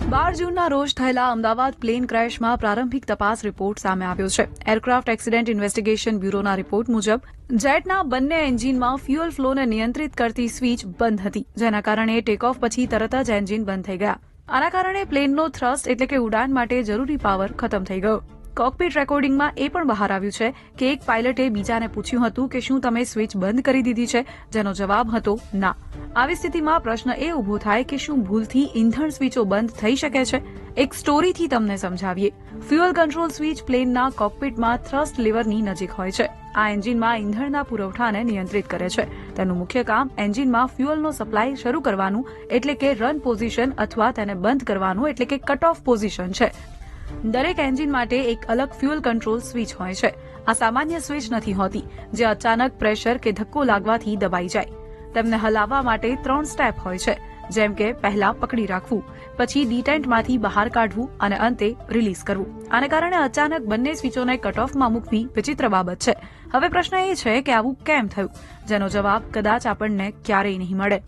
12 જૂનના રોજ થયેલા અમદાવાદ પ્લેન ક્રેશમાં પ્રારંભિક તપાસ રિપોર્ટ સામે આવ્યો છે. એરક્રાફ્ટ એક્સિડન્ટ ઇન્વેસ્ટિગેશન બ્યુરોના રિપોર્ટ મુજબ જેટના બંને એન્જિનમાં ફ્યુઅલ ફ્લોને નિયંત્રિત કરતી સ્વિચ બંધ હતી, જેના કારણે ટેકઓફ પછી તરત જ એન્જિન બંધ થઈ ગયા. આના કારણે પ્લેનનો થ્રસ્ટ એટલે કે ઉડાન માટે જરૂરી પાવર ખતમ થઈ ગયો. કોકપીટ રેકોર્ડિંગમાં એ પણ બહાર આવ્યું છે કે એક પાયલટે બીજાને પૂછ્યું હતું કે શું તમે સ્વિચ બંધ કરી દીધી છે, જેનો જવાબ હતો ના. આવી સ્થિતિમાં પ્રશ્ન એ ઉભો થાય કે શું ભૂલથી ઇંધણ સ્વિચો બંધ થઈ શકે છે? એક સ્ટોરીથી તમને સમજાવીએ. ફ્યુઅલ કંટ્રોલ સ્વિચ પ્લેનના કોકપીટમાં થ્રસ્ટ લીવરની નજીક હોય છે. આ એન્જિનમાં ઇંધણના પુરવઠાને નિયંત્રિત કરે છે. તેનું મુખ્ય કામ એન્જિનમાં ફ્યુઅલનો સપ્લાય શરૂ કરવાનું એટલે કે રન પોઝિશન અથવા તેને બંધ કરવાનું એટલે કે કટ ઓફ પોઝિશન છે. દરેક એન્જિન માટે એક અલગ ફ્યુઅલ કંટ્રોલ સ્વિચ હોય છે. આ સામાન્ય સ્વિચ નથી હોતી જે અચાનક પ્રેશર કે ધક્કો લાગવાથી દબાઈ જાય. તેમને હલાવવા માટે 3 સ્ટેપ હોય છે, જેમ કે પહેલા પકડી રાખવું, પછી ડિટેન્ટમાંથી બહાર કાઢવું અને અંતે રિલીઝ કરવું. આને કારણે અચાનક બંને સ્વિચોને કટ ઓફમાં મૂકવી વિચિત્ર બાબત છે. હવે પ્રશ્ન એ છે કે આવું કેમ થયું, જેનો જવાબ કદાચ આપણને ક્યારેય નહીં મળે.